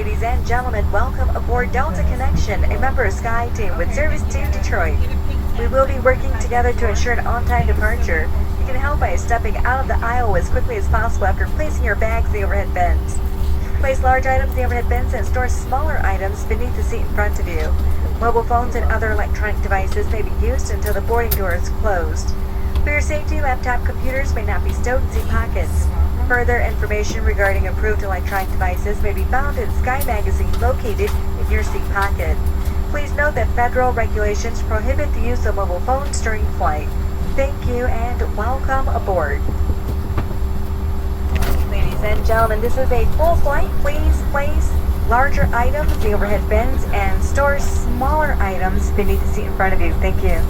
Ladies and gentlemen, welcome aboard Delta Connection, a member of SkyTeam with service to Detroit. We will be working together to ensure an on-time departure. You can help by stepping out of the aisle as quickly as possible after placing your bags in the overhead bins. Place large items in the overhead bins and store smaller items beneath the seat in front of you. Mobile phones and other electronic devices may be used until the boarding door is closed. For your safety, laptop computers may not be stowed in seat pockets. Further information regarding approved electronic devices may be found in Sky Magazine located in your seat pocket. Please note that federal regulations prohibit the use of mobile phones during flight. Thank you and welcome aboard. Ladies and gentlemen, this is a full flight. Please place larger items in the overhead bins and store smaller items beneath the seat in front of you. Thank you.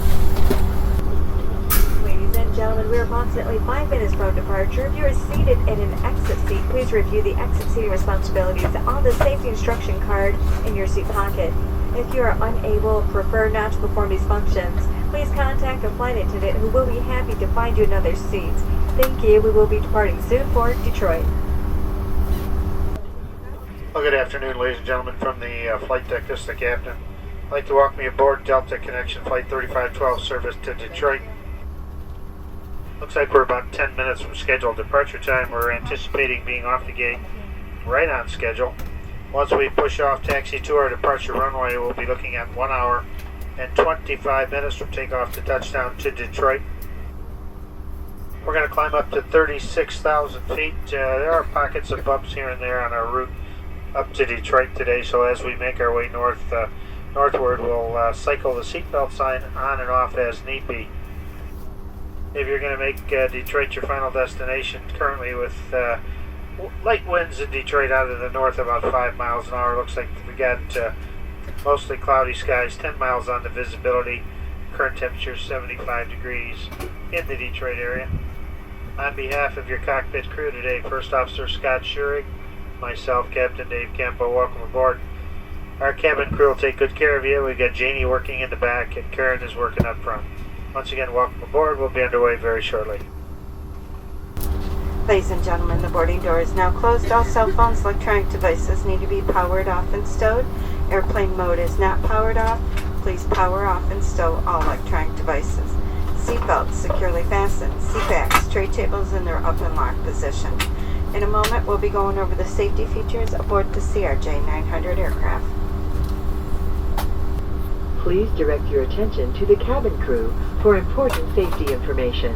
Ladies and gentlemen, we are approximately 5 minutes from departure. If you are seated in an exit seat, please review the exit seating responsibilities on the safety instruction card in your seat pocket. If you are unable or prefer not to perform these functions, please contact a flight attendant who will be happy to find you another seat. Thank you. We will be departing soon for Detroit. Well, good afternoon, ladies and gentlemen, from the flight deck. This is the captain. I'd like to welcome you aboard Delta Connection Flight 3512 service to Detroit. Looks like we're about 10 minutes from scheduled departure time. We're anticipating being off the gate right on schedule. Once we push off taxi to our departure runway, we'll be looking at 1 hour and 25 minutes from takeoff to touchdown to Detroit. We're going to climb up to 36,000 feet. There are pockets of bumps here and there on our route up to Detroit today, so as we make our way northward, we'll cycle the seatbelt sign on and off as need be. If you're going to make Detroit your final destination, currently with light winds in Detroit out of the north about 5 miles an hour, looks like we got mostly cloudy skies, 10 miles on the visibility, current temperature 75 degrees in the Detroit area. On behalf of your cockpit crew today, First Officer Scott Schurig, myself, Captain Dave Campo, welcome aboard. Our cabin crew will take good care of you. We've got Janie working in the back and Karen is working up front. Once again, welcome aboard. We'll be underway very shortly. Ladies and gentlemen, the boarding door is now closed. All cell phones, electronic devices need to be powered off and stowed. Airplane mode is not powered off. Please power off and stow all electronic devices. Seatbelts securely fastened. Seat backs, tray tables in their up and locked position. In a moment, we'll be going over the safety features aboard the CRJ-900 aircraft. Please direct your attention to the cabin crew for important safety information.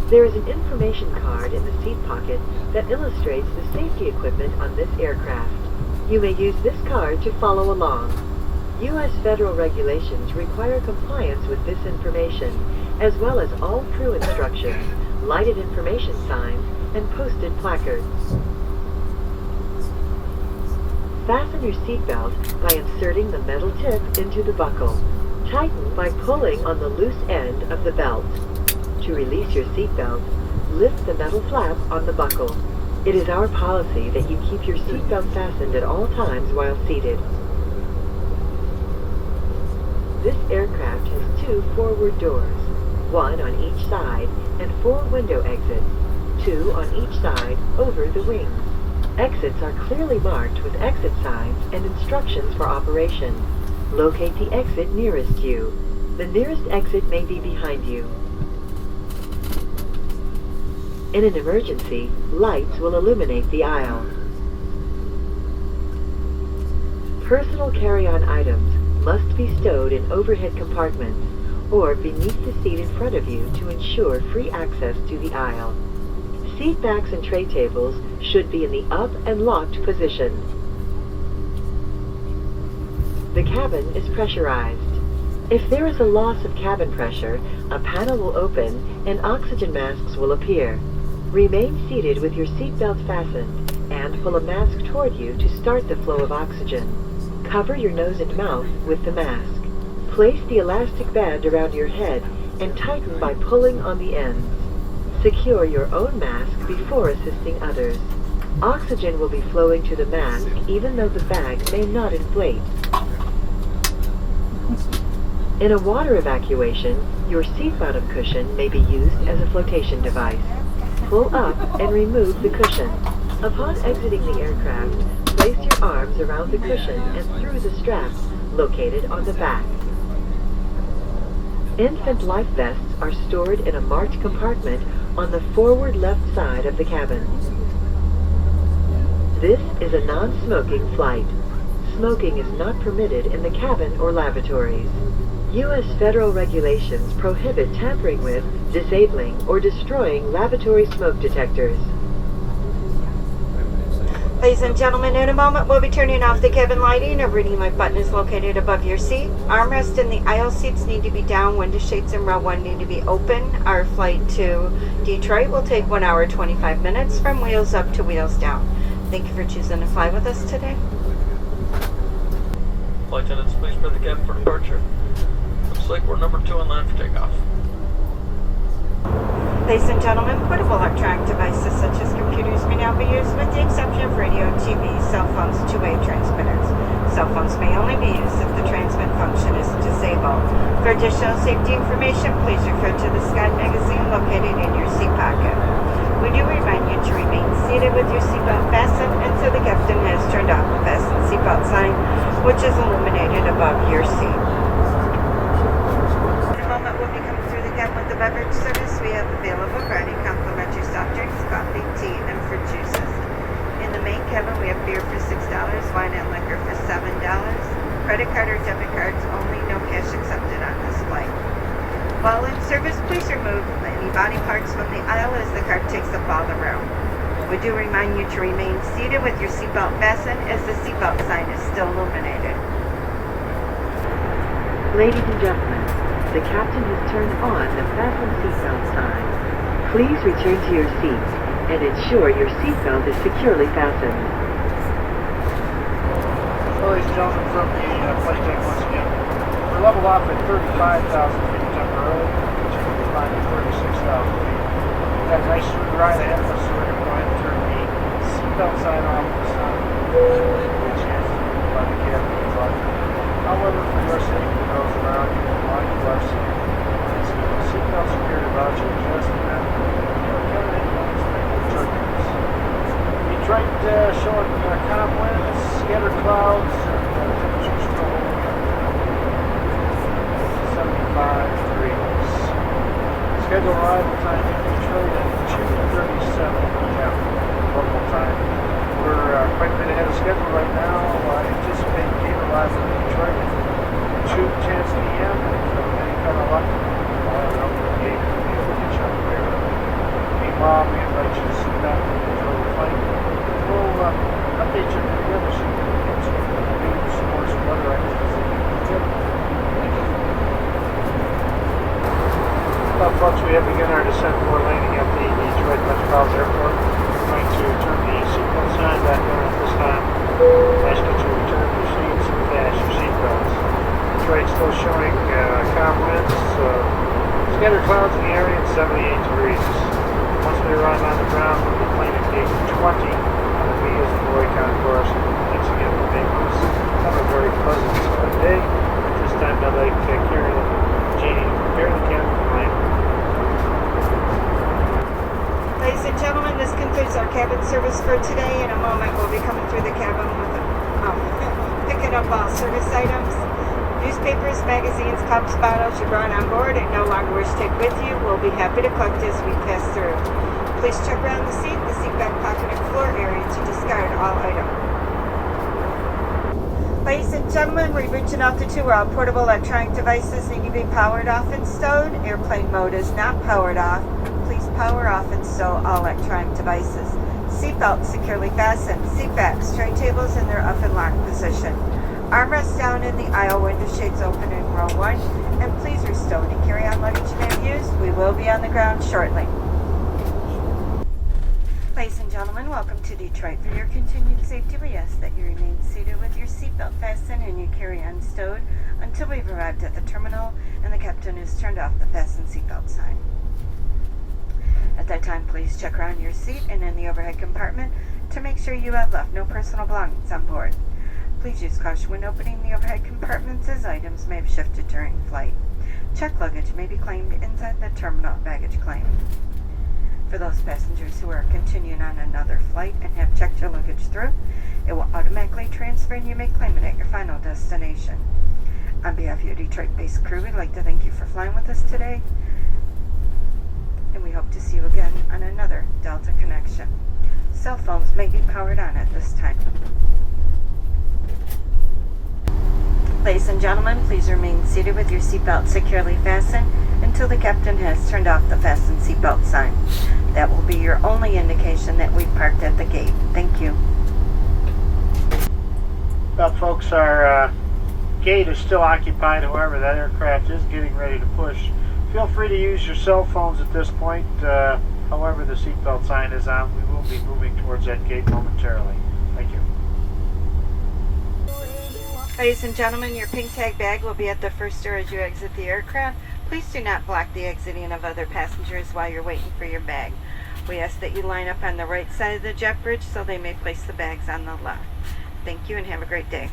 There is an information card in the seat pocket that illustrates the safety equipment on this aircraft. You may use this card to follow along. U.S. federal regulations require compliance with this information, as well as all crew instructions, lighted information signs, and posted placards. Fasten your seatbelt by inserting the metal tip into the buckle. Tighten by pulling on the loose end of the belt. To release your seatbelt, lift the metal flap on the buckle. It is our policy that you keep your seatbelt fastened at all times while seated. This aircraft has 2 forward doors, 1 on each side, and 4 window exits, 2 on each side over the wings. Exits are clearly marked with exit signs and instructions for operation. Locate the exit nearest you. The nearest exit may be behind you. In an emergency, lights will illuminate the aisle. Personal carry-on items must be stowed in overhead compartments or beneath the seat in front of you to ensure free access to the aisle. Seat backs and tray tables should be in the up and locked position. The cabin is pressurized. If there is a loss of cabin pressure, a panel will open and oxygen masks will appear. Remain seated with your seatbelt fastened and pull a mask toward you to start the flow of oxygen. Cover your nose and mouth with the mask. Place the elastic band around your head and tighten by pulling on the ends. Secure your own mask before assisting others. Oxygen will be flowing to the mask even though the bag may not inflate. In a water evacuation, your seat bottom cushion may be used as a flotation device. Pull up and remove the cushion. Upon exiting the aircraft, place your arms around the cushion and through the straps located on the back. Infant life vests are stored in a marked compartment on the forward left side of the cabin. This is a non-smoking flight. Smoking is not permitted in the cabin or lavatories. U.S. federal regulations prohibit tampering with, disabling, or destroying lavatory smoke detectors. Ladies and gentlemen, in a moment we'll be turning off the cabin lighting. A reading light button is located above your seat. Armrest and the aisle seats need to be down. Window shades in row 1 need to be open. Our flight to Detroit will take 1 hour 25 minutes from wheels up to wheels down. Thank you for choosing to fly with us today. Flight attendants, please prepare the cabin for departure. Looks like we're number 2 in line for takeoff. Ladies and gentlemen, portable electronic devices such as computers may now be used with the exception of radio, TV, cell phones, two-way transmitters. Cell phones may only be used if the transmit function is disabled. For additional safety information, please refer to the Sky magazine located in your seat pocket. We do remind you to remain seated with your seatbelt fastened until the captain has turned off the fasten seatbelt sign, which is illuminated above your seat. In a moment, we'll be coming through the cabin with the beverage service. We have available variety complimentary soft drinks, coffee, tea, and fruit juices. In the main cabin, we have beer for $6, wine and liquor for $7. Credit card or debit cards only, no cash accepted on this flight. While in service, please remove any body parts from the aisle as the cart takes up all the room. We do remind you to remain seated with your seatbelt fastened as the seatbelt sign is still illuminated. Ladies and gentlemen, the captain has turned on the fasten seatbelt sign. Please return to your seat and ensure your seatbelt is securely fastened. Ladies and gentlemen, from the flight deck once again, we're leveled off at 35,000 feet temporarily, typically flying at 36,000 feet. We've got a nice smooth ride ahead of us, so we're going to go ahead and turn the seatbelt sign off this time. Good chance to by the cabin and flight. However, for your safety and those around you, while you are seated, please keep the seatbelt secured about you just a minute. Detroit showing calm winds, scattered clouds, and temperatures still holding at 75 degrees. Scheduled arrival time in Detroit at 2:37 p.m. local time. We're quite a bit ahead of schedule right now. Anticipate gate arrival in Detroit at 2:10 p.m. With any kind of luck, we'll have an open gate and be able to get you on the way. Meanwhile, we invite you to sit back and enjoy the flight. We'll update you on the other sheet when we get to news or some other items. Well, folks, we have begun our descent for landing at the Detroit Metropolitan Airport. We're going to turn the seatbelt sign back on at this time. Ask you to return your seats and fasten your seatbelts. Detroit still showing calm winds, scattered clouds in the area and 78 degrees. Once we arrive on the ground, we'll be planning gate 20. We use the Boy Concourse. Thanks again for making us have a very pleasant day. At this time, I'd like to carry the cabin flight. Ladies and gentlemen, this concludes our cabin service for today. In a moment, we'll be coming through the cabin with picking up all service items. Newspapers, magazines, cups, bottles you brought on board and no longer wish to take with you, we'll be happy to collect as we pass through. Please check around the seat back pocket, and floor area to discard all items. Ladies and gentlemen, we're reaching altitude where all portable electronic devices need to be powered off and stowed. Airplane mode is not powered off. Please power off and stow all electronic devices. Seatbelts securely fastened. Seat backs, tray tables in their up and locked position. Armrests down in the aisle, window shades open in row 1. And please restow any carry-on luggage you may have used. We will be on the ground shortly. Ladies and gentlemen, welcome to Detroit. For your continued safety, we ask that you remain seated with your seatbelt fastened and your carry-on stowed until we've arrived at the terminal and the captain has turned off the fasten seatbelt sign. At that time, please check around your seat and in the overhead compartment to make sure you have left no personal belongings on board. Please use caution when opening the overhead compartments as items may have shifted during flight. Checked luggage may be claimed inside the terminal baggage claim. For those passengers who are continuing on another flight and have checked your luggage through, it will automatically transfer and you may claim it at your final destination. On behalf of your Detroit-based crew, we'd like to thank you for flying with us today, and we hope to see you again on another Delta Connection. Cell phones may be powered on at this time. Ladies and gentlemen, please remain seated with your seatbelt securely fastened until the captain has turned off the fasten seatbelt sign. That will be your only indication that we've parked at the gate. Thank you. Well, folks, our gate is still occupied. However, that aircraft is getting ready to push. Feel free to use your cell phones at this point. However, the seatbelt sign is on. We will be moving towards that gate momentarily. Thank you. Ladies and gentlemen, your pink tag bag will be at the first door as you exit the aircraft. Please do not block the exiting of other passengers while you're waiting for your bag. We ask that you line up on the right side of the jet bridge so they may place the bags on the left. Thank you and have a great day.